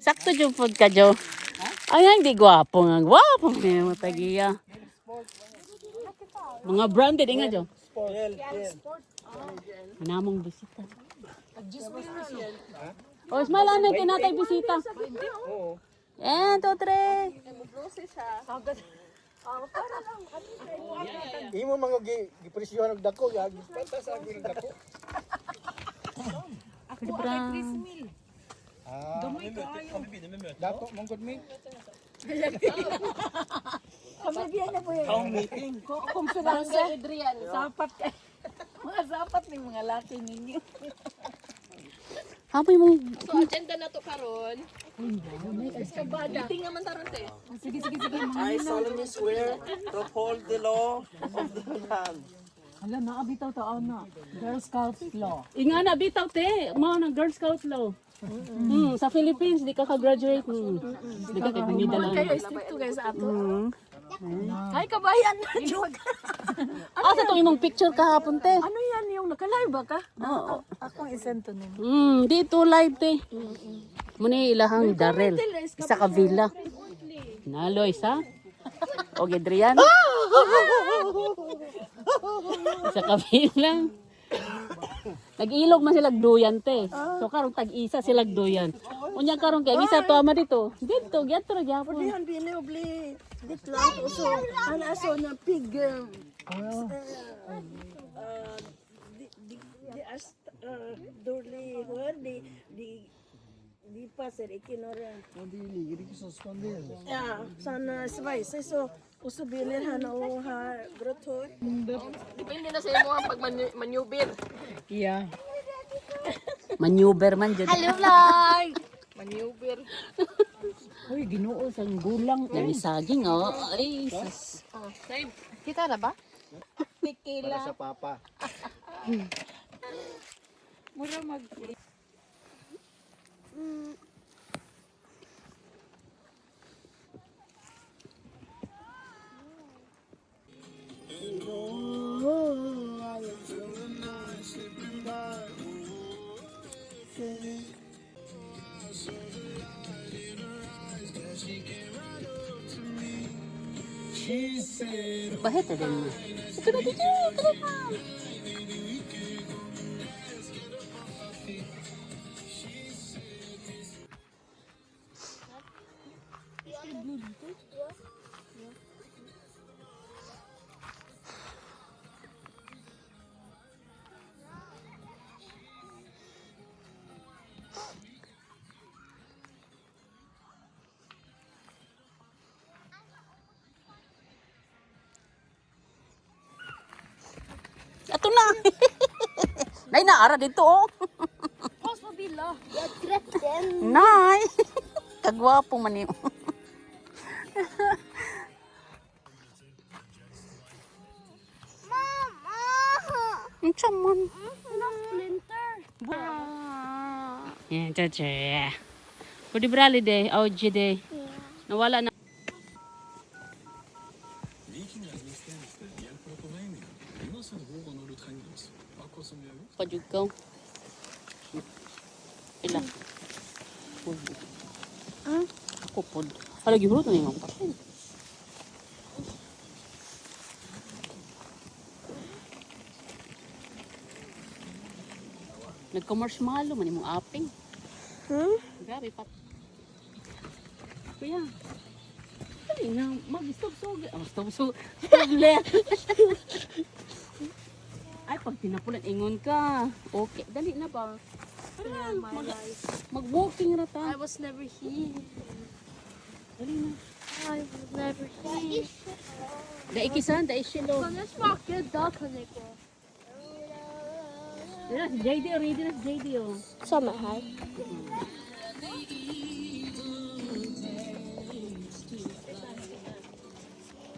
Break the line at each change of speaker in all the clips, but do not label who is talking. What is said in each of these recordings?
Sakto yung food ka, Jo. Ay, hindi gwapo nga. Gwapo nga mo tagiya. Mga branded, nga, Jo. Manamong bisita. O, smile na, kinatay bisita. 1, 2, 3.
Imo mga gipresyohan og dako, ya gipantas sa giling dako. Gamay kayo. Dato mong good meat.
Kami biyan na po yun.
Town meeting.
Kumpilansa. Adrian, sapat ka. Mga sapat ni mga laki ninyo.
Hapoy mo.
So, agenda na to karon. Meeting naman taron te.
Sige.
I solemnly swear to uphold the law of the land.
Hala, naabitaw to na. Girl Scouts law.
Inga na, bitaw, te. Mga na Girl Scout law. Sa Philippines, di ka ka-graduate. Di ka kagumida lang.
Kayo, stick to guys ato. Ay, kabayan na, joke.
Sa itong imong picture kahapon, te.
Ano yan yung nakalive ba ka?
Oo.
Akong isento nimo.
Dito live, te. Muna ilahang Darrell. Isa ka villa. Nalo, isa. O, Gedrian. Isa ka villa. Nag-ilog man sila duyan, te. So, karong tag-isa sila duyan. Unya karong kay isa to ama dito. Dito, gyatro gyapon.
Yan, binubli. Dit lang. So, ano aso na pig. Durli, di pa sir, ikinora.
Hindi ko suspended.
Yeah, sana spice. So, usubilin ha na ha grotto.
Depende na sa imo ang pag maneuver.
Yeah.
Maneuver man jud.
Hello, vlog!
Maneuver.
Uy, Ginoo sang gulang. Dami saging, oh. Ay, sus.
Oh, same. Kita na ba?
Para sa papa.
Mura mag...
Bahit din mo. Ito na dito. Ito na. Ato na. Nay naara dito oh.
Pos mabila.
Nay. Kagwapo man niyo. Mama. Ang chaman.
Splinter.
Yan, chacha. Pwede brali de, auji de. Nawala na. Pajugaw. Ila. Ako pod. Hala gihurot na yung papel. Nagka-marshmallow man yung aping. Grabe pat. Kuya. Dali na mag-stop-sog. Stop-sog. Ay, pag tinapulan, ingon ka. Okay, dali na ba? Mag-walking rata.
I was never here.
Dali na.
I will never see.
Daikisan, daishilo.
Kan jag smaka idag kan det gå?
Dira si JD, ready na si JD oh.
Samma här.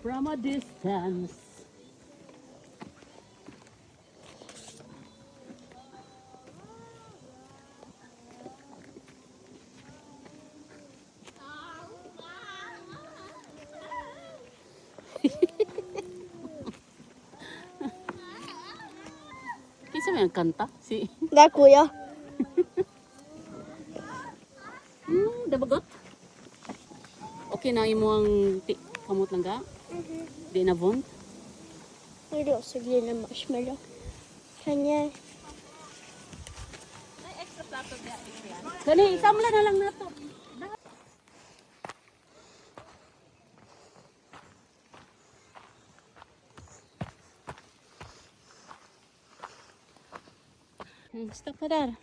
From a distance. Kinsa may ang kanta? Si
Där kuya.
dabagot. Okay na imo ang kamot lang ga? Di na bond?
Nu är det också grilla marshmallow. Kan jag?
Kani isamla na lang nato. Stop pa där.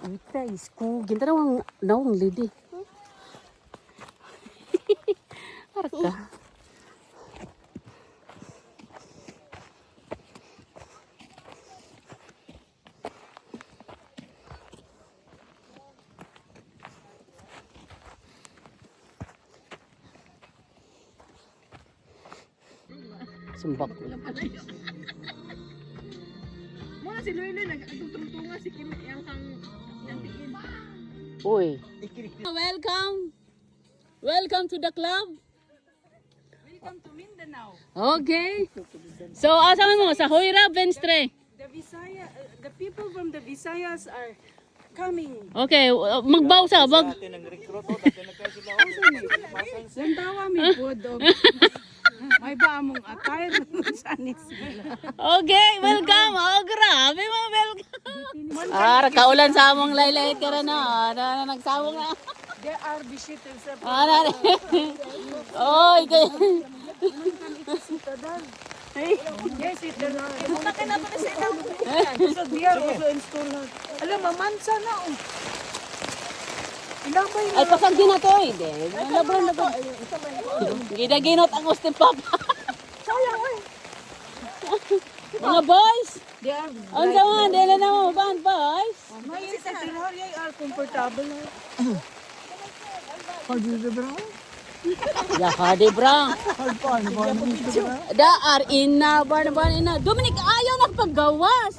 Ita isku, ginta na nawang lidi. Arka. Sumbak.
Mga si Loy-Loy, nagtutungtunga si Kim yang kang yantiin.
Uy. Welcome. Welcome to the club.
Welcome to Mindanao.
Okay. So, asaman mo sa Hoira Venstre.
The people from the Visayas are coming.
Okay, magbaw sa bag.
Dati nang recruit o, dati nagkayo sila o.
Lantawa mi po dog. May ba among attire sa sila.
Okay, welcome. Oh, grabe mga welcome. Kaulan sa among laylay ka rin na. Nagsawong na.
There are visitors sa
Oy, kay.
Yes, it is. Punta ka na pala sa ilaw. So, they are also installed. Alam, mamansa na. Ilabay na.
Ay, pasag din na to eh. Labran na to. Ginaginot ang gusto papa.
Sayang eh.
Mga boys.
They are
Ang sama, dila na mo ba, boys?
may sa tinarya are comfortable.
Ya, hadi brang. Da ar ina, ban ina. Dominic, ayaw na paggawas.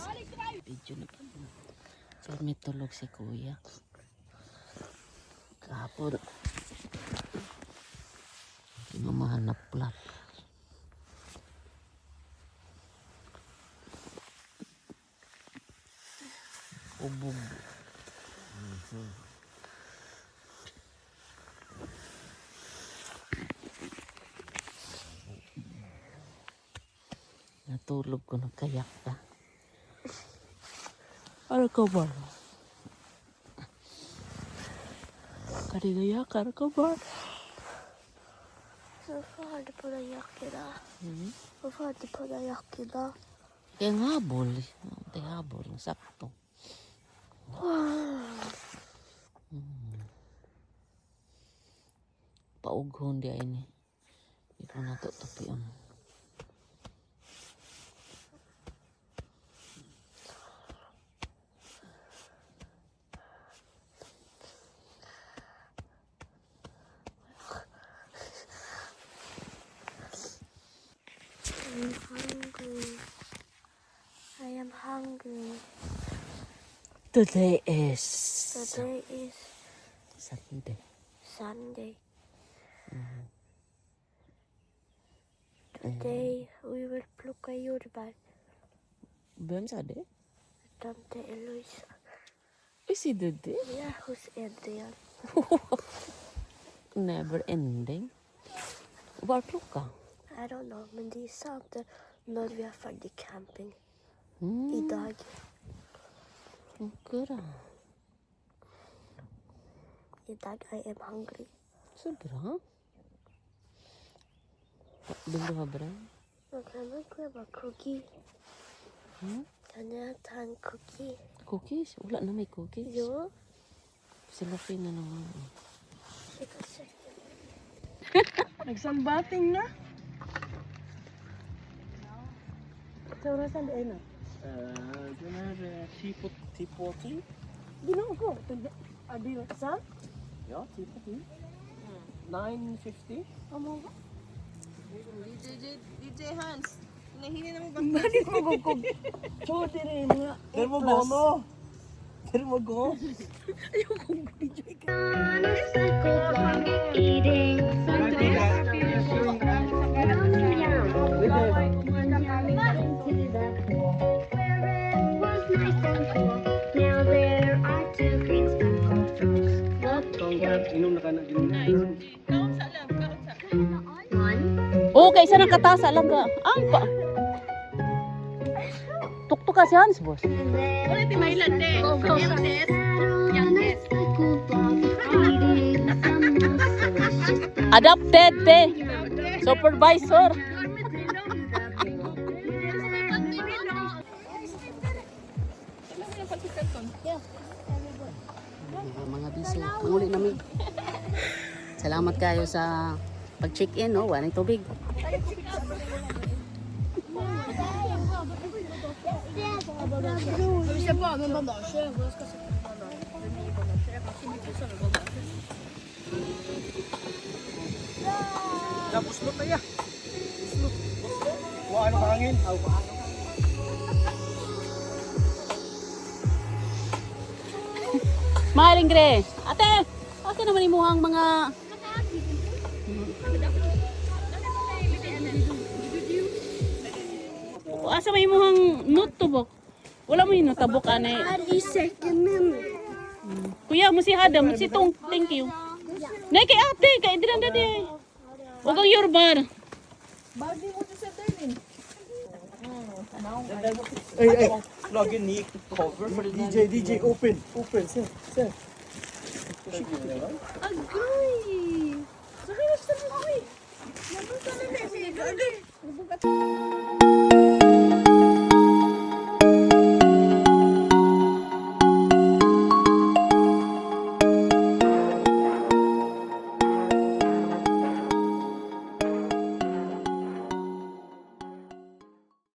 Video na pa. So, may tulog si kuya. Kapon. Hindi mo mahanap plak. Ubog. Natulog ko ng kayak ka. Ano ka ba? Kanina yakar ka ba?
Varför har du på dig jackorna? Varför har du på dig jackorna?
Det är en habol. Det är habol. Sakto. Paughon dia ini. Ito na to tupion.
I'm hungry. I am hungry.
Today is
Today is
Sunday.
Sunday. Today we will plocka jordbär.
Vem sa det?
Tante Eloisa.
Is it the day?
Vi är hos Adrian.
Never ending. Var klockan?
I don't know, men det är sant när vi är färdig camping
Mm.
idag.
Okay ra.
Idag I am hungry.
Så bra. Vill du ha bröd?
Man kan väl kräva cookie. Jonathan cookie.
Cookies? Wala na may cookies.
Yo.
Sila na naman.
Nagsambating na. Sa orasan di ay na.
Do you have a teapot?
Ginoo ko. Abi sa?
Yeah, teapot. 950.
Amo.
DJ Hans, nahihina na mo ba?
Bali ko ko. So dire mga.
There mo go, no? There mo go.
Okay, isa ng katasa lang ka. Ang pa. Tuktok ka si Hans, boss.
Ulit, may latte. Youngest.
Adopted, te. Supervisor. Mga busy. Manguli namin. Salamat kayo sa pag-check-in, no? Wala ng tubig.
Nabuslot na ya. Wala ano hangin.
Mahaling Gre. Ate, ate naman imuhang mga... Asa may imuhang note tubok? Wala mo yung notabok, ane. Kuya, mo si Hadam, si Tong, thank you. Nay, kay ate, kay Idran dati. Huwag ang yorbar.
Bagi mo sa Derlin.
Hey, plug in the cover for the DJ, open, sir.
Agoy! Sakay na sa mga. Naman sa nila.